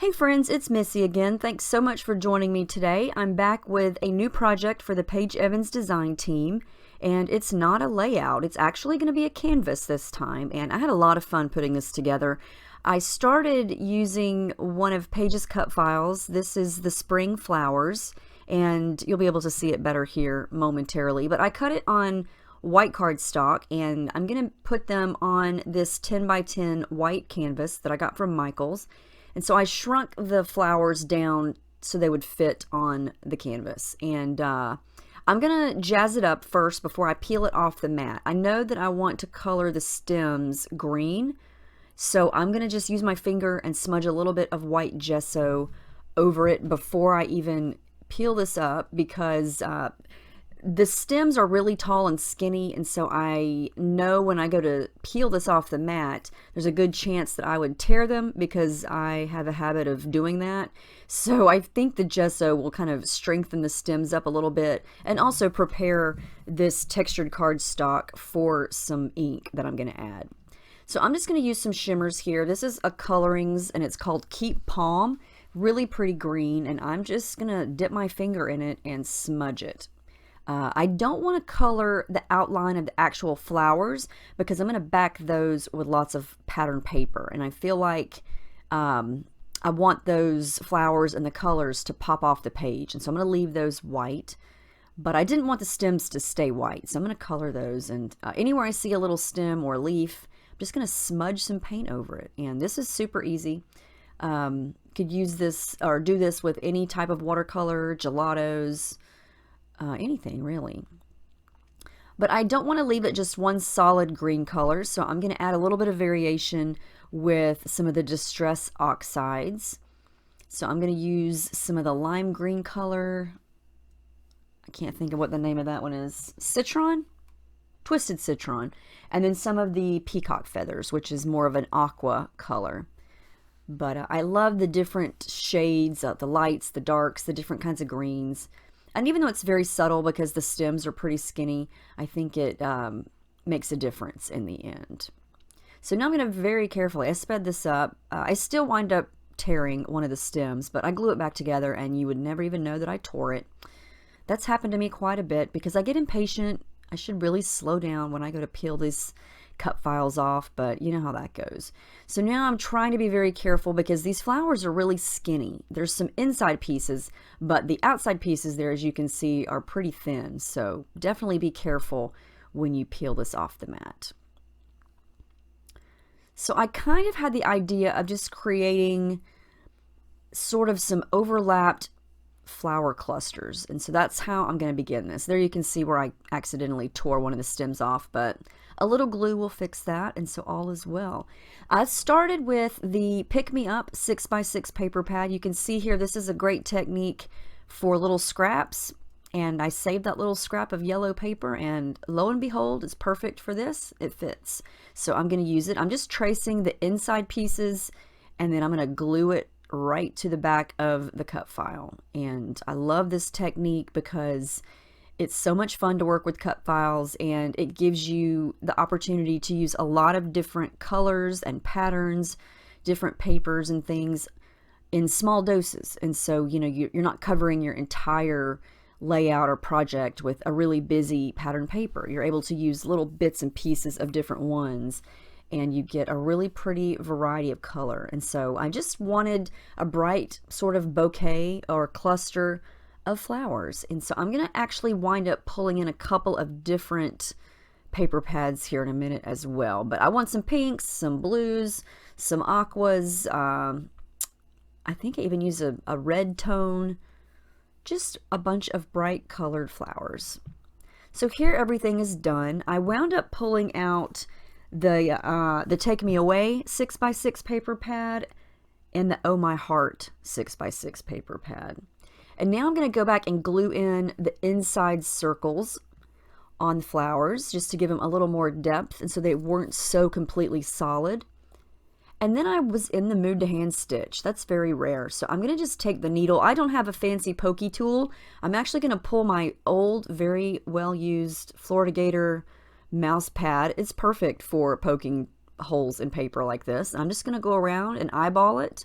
Hey friends, it's Missy again. Thanks so much for joining me today. I'm back with a new project for the Paige Evans design team, and it's not a layout. It's actually going to be a canvas this time, and I had a lot of fun putting this together. I started using one of Paige's cut files. This is the spring flowers, and you'll be able to see it better here momentarily, but I cut it on white cardstock, and I'm going to put them on this 10 by 10 white canvas that I got from Michael's. And so I shrunk the flowers down so they would fit on the canvas. And I'm going to jazz it up first before I peel it off the mat. I know that I want to color the stems green, so I'm going to just use my finger and smudge a little bit of white gesso over it before I even peel this up, because the stems are really tall and skinny, and so I know when I go to peel this off the mat, there's a good chance that I would tear them because I have a habit of doing that. So I think the gesso will kind of strengthen the stems up a little bit and also prepare this textured cardstock for some ink that I'm going to add. So I'm just going to use some shimmers here. This is a Colorings and it's called Keep Palm. Really pretty green, and I'm just going to dip my finger in it and smudge it. I don't want to color the outline of the actual flowers because I'm going to back those with lots of pattern paper, and I feel like I want those flowers and the colors to pop off the page, and so I'm going to leave those white, but I didn't want the stems to stay white, so I'm going to color those, and anywhere I see a little stem or leaf, I'm just going to smudge some paint over it. And this is super easy. Could use this or do this with any type of watercolor, gelatos, anything really. But I don't want to leave it just one solid green color, so I'm going to add a little bit of variation with some of the Distress Oxides. So I'm going to use some of the lime green color. I can't think of what the name of that one is. Citron? Twisted Citron. And then some of the Peacock Feathers, which is more of an aqua color. But I love the different shades, the lights, the darks, the different kinds of greens. And even though it's very subtle because the stems are pretty skinny, I think it makes a difference in the end. So now I'm going to very carefully, I sped this up. I still wind up tearing one of the stems, but I glue it back together and you would never even know that I tore it. That's happened to me quite a bit because I get impatient. I should really slow down when I go to peel these cut files off, but you know how that goes. So now I'm trying to be very careful because these flowers are really skinny. There's some inside pieces, but the outside pieces there, as you can see, are pretty thin. So definitely be careful when you peel this off the mat. So I kind of had the idea of just creating sort of some overlapped flower clusters, and so that's how I'm going to begin this. There you can see where I accidentally tore one of the stems off, but a little glue will fix that, and so all is well. I started with the Pick Me Up 6x6 paper pad. You can see here this is a great technique for little scraps, and I saved that little scrap of yellow paper, and lo and behold, it's perfect for this. It fits. So I'm going to use it. I'm just tracing the inside pieces, and then I'm going to glue it right to the back of the cut file. And I love this technique because it's so much fun to work with cut files, and it gives you the opportunity to use a lot of different colors and patterns, different papers and things in small doses. And so, you know, you're not covering your entire layout or project with a really busy pattern paper. You're able to use little bits and pieces of different ones, and you get a really pretty variety of color. And so I just wanted a bright sort of bouquet or cluster of flowers. And so I'm going to actually wind up pulling in a couple of different paper pads here in a minute as well. But I want some pinks, some blues, some aquas. I think I even use a red tone, just a bunch of bright colored flowers. So here everything is done. I wound up pulling out the Take Me Away 6x6 paper pad and the Oh My Heart 6x6 paper pad. And now I'm going to go back and glue in the inside circles on the flowers just to give them a little more depth, and so they weren't so completely solid. And then I was in the mood to hand stitch. That's very rare. So I'm going to just take the needle. I don't have a fancy pokey tool. I'm actually going to pull my old, very well used Florida Gator mouse pad. It's perfect for poking holes in paper like this. I'm just going to go around and eyeball it.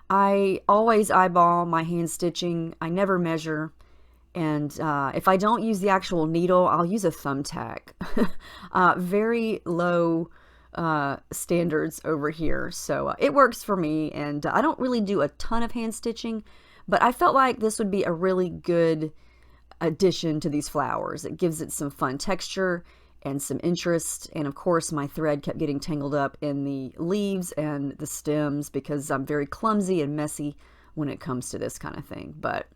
I always eyeball my hand stitching. I never measure. And if I don't use the actual needle, I'll use a thumbtack. Very low standards over here. So it works for me. And I don't really do a ton of hand stitching, but I felt like this would be a really good addition to these flowers. It gives it some fun texture and some interest. And of course, my thread kept getting tangled up in the leaves and the stems because I'm very clumsy and messy when it comes to this kind of thing. But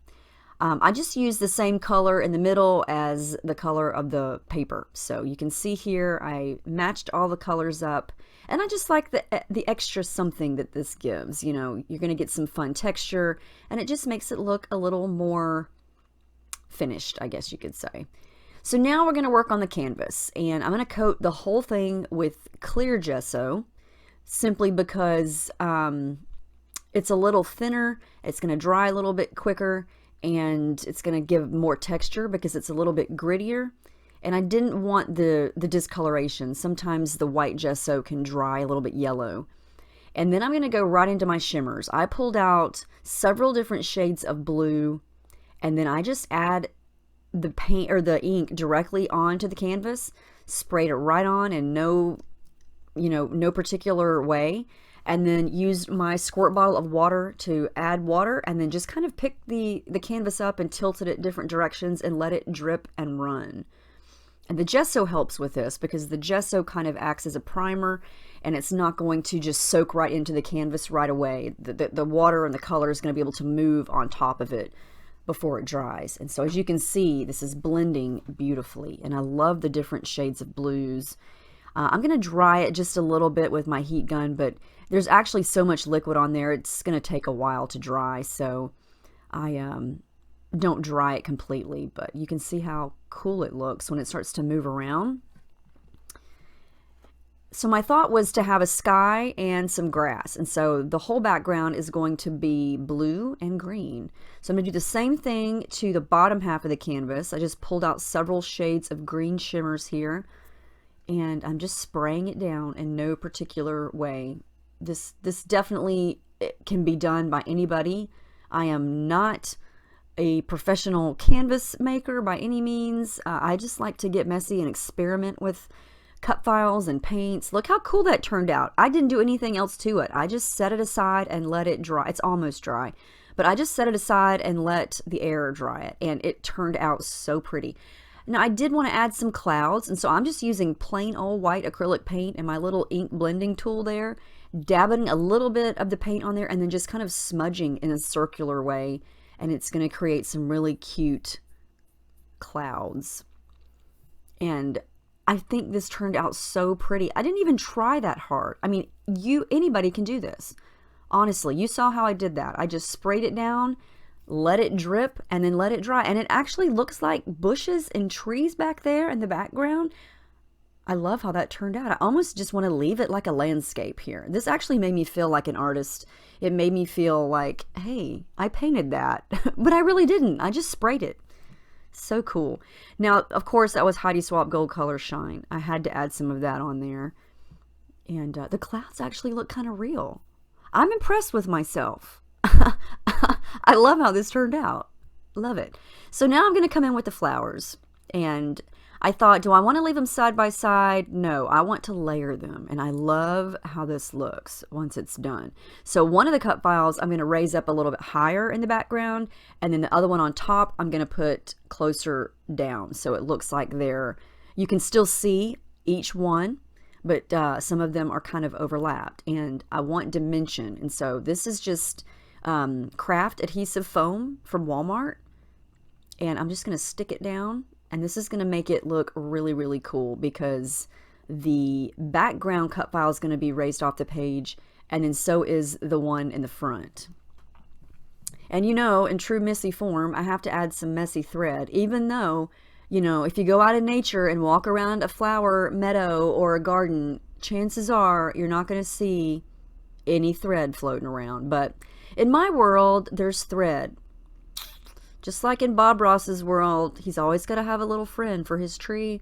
I just used the same color in the middle as the color of the paper. So you can see here I matched all the colors up, and I just like the extra something that this gives. You know, you're going to get some fun texture, and it just makes it look a little more finished, I guess you could say. So now we're going to work on the canvas, and I'm going to coat the whole thing with clear gesso simply because it's a little thinner, it's going to dry a little bit quicker, and it's going to give more texture because it's a little bit grittier. And I didn't want the discoloration. Sometimes the white gesso can dry a little bit yellow. And then I'm going to go right into my shimmers. I pulled out several different shades of blue, and then I just add the paint or the ink directly onto the canvas, sprayed it right on in no particular way, and then used my squirt bottle of water to add water, and then just kind of picked the canvas up and tilted it different directions and let it drip and run. And the gesso helps with this because the gesso kind of acts as a primer, and it's not going to just soak right into the canvas right away. The water and the color is going to be able to move on top of it before it dries. And so as you can see, this is blending beautifully, and I love the different shades of blues. I'm going to dry it just a little bit with my heat gun, but there's actually so much liquid on there, it's going to take a while to dry, so I don't dry it completely, but you can see how cool it looks when it starts to move around. So my thought was to have a sky and some grass, and so the whole background is going to be blue and green. So I'm going to do the same thing to the bottom half of the canvas. I just pulled out several shades of green shimmers here, and I'm just spraying it down in no particular way. This definitely can be done by anybody. I am not a professional canvas maker by any means. I just like to get messy and experiment with cut files and paints. Look how cool that turned out. I didn't do anything else to it. I just set it aside and let it dry. It's almost dry, but I just set it aside and let the air dry it, and it turned out so pretty. Now I did want to add some clouds, and so I'm just using plain old white acrylic paint and my little ink blending tool there, dabbing a little bit of the paint on there and then just kind of smudging in a circular way, and it's going to create some really cute clouds. And I think this turned out so pretty. I didn't even try that hard. I mean, anybody can do this. Honestly, you saw how I did that. I just sprayed it down, let it drip, and then let it dry. And it actually looks like bushes and trees back there in the background. I love how that turned out. I almost just want to leave it like a landscape here. This actually made me feel like an artist. It made me feel like, hey, I painted that. But I really didn't. I just sprayed it. So cool. Now, of course, that was Heidi Swapp Gold Color Shine. I had to add some of that on there. And the clouds actually look kind of real. I'm impressed with myself. I love how this turned out. Love it. So now I'm going to come in with the flowers. And I thought, do I want to leave them side by side? No, I want to layer them. And I love how this looks once it's done. So one of the cut files I'm going to raise up a little bit higher in the background. And then the other one on top, I'm going to put closer down. So it looks like you can still see each one, but some of them are kind of overlapped. And I want dimension. And so this is just craft adhesive foam from Walmart. And I'm just going to stick it down. And this is going to make it look really, really cool because the background cut file is going to be raised off the page, and then so is the one in the front. And you know, in true Missy form, I have to add some messy thread, even though, you know, if you go out in nature and walk around a flower meadow or a garden, chances are you're not going to see any thread floating around. But in my world, there's thread. Just like in Bob Ross's world, he's always got to have a little friend for his tree.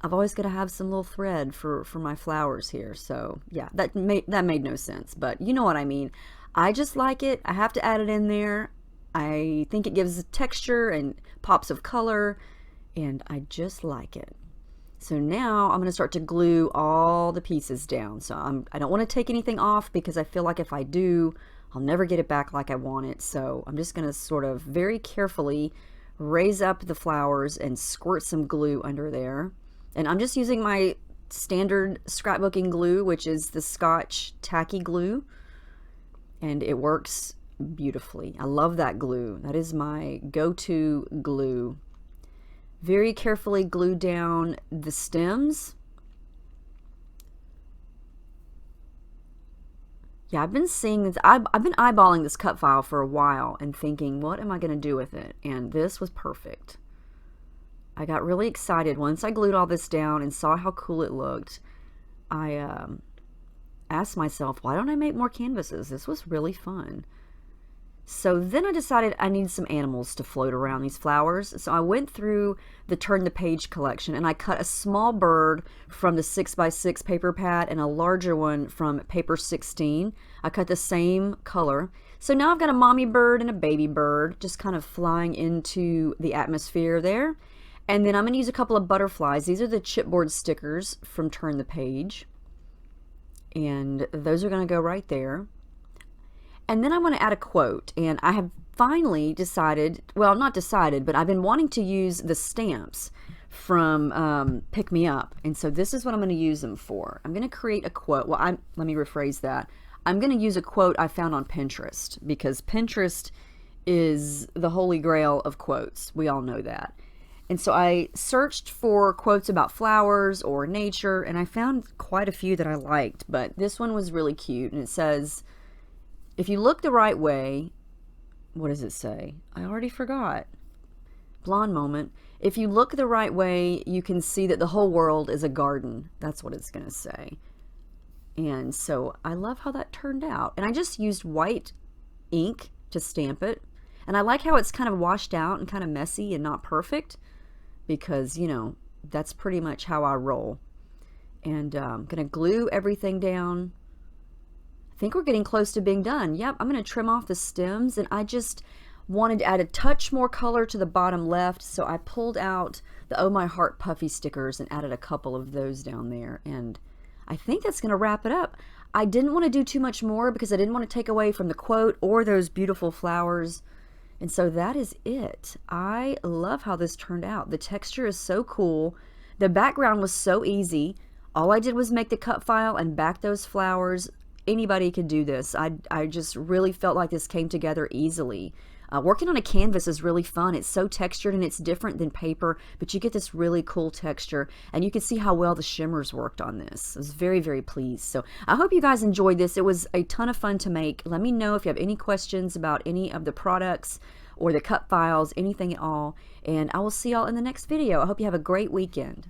I've always got to have some little thread for my flowers here. So yeah, that made no sense, but you know what I mean. I just like it. I have to add it in there. I think it gives texture and pops of color, and I just like it. So now I'm going to start to glue all the pieces down. So I don't want to take anything off because I feel like if I do, I'll never get it back like I want it. So I'm just going to sort of very carefully raise up the flowers and squirt some glue under there. And I'm just using my standard scrapbooking glue, which is the Scotch tacky glue, and it works beautifully. I love that glue. That is my go-to glue. Very carefully glue down the stems. Yeah, I've been seeing this. I've been eyeballing this cut file for a while and thinking, what am I going to do with it? And this was perfect. I got really excited once I glued all this down and saw how cool it looked. I asked myself, why don't I make more canvases? This was really fun. So then I decided I need some animals to float around these flowers. So I went through the Turn the Page collection and I cut a small bird from the 6x6 paper pad and a larger one from paper 16. I cut the same color. So now I've got a mommy bird and a baby bird just kind of flying into the atmosphere there. And then I'm going to use a couple of butterflies. These are the chipboard stickers from Turn the Page. And those are going to go right there. And then I want to add a quote, and I have finally decided, well, not decided, but I've been wanting to use the stamps from Pick Me Up, and so this is what I'm going to use them for. I'm going to create a quote. Well, let me rephrase that. I'm going to use a quote I found on Pinterest, because Pinterest is the holy grail of quotes. We all know that. And so I searched for quotes about flowers or nature, and I found quite a few that I liked, but this one was really cute, and it says, if you look the right way, what does it say? I already forgot. Blonde moment. If you look the right way, you can see that the whole world is a garden. That's what it's going to say. And so I love how that turned out. And I just used white ink to stamp it. And I like how it's kind of washed out and kind of messy and not perfect, because, you know, that's pretty much how I roll. And I'm going to glue everything down. I think we're getting close to being done. Yep, I'm going to trim off the stems, and I just wanted to add a touch more color to the bottom left, so I pulled out the Oh My Heart Puffy stickers and added a couple of those down there, and I think that's going to wrap it up. I didn't want to do too much more because I didn't want to take away from the quote or those beautiful flowers, and so that is it. I love how this turned out. The texture is so cool. The background was so easy. All I did was make the cut file and back those flowers. Anybody could do this. I just really felt like this came together easily. Working on a canvas is really fun. It's so textured and it's different than paper, but you get this really cool texture, and you can see how well the shimmers worked on this. I was very, very pleased. So I hope you guys enjoyed this. It was a ton of fun to make. Let me know if you have any questions about any of the products or the cut files, anything at all, and I will see y'all in the next video. I hope you have a great weekend.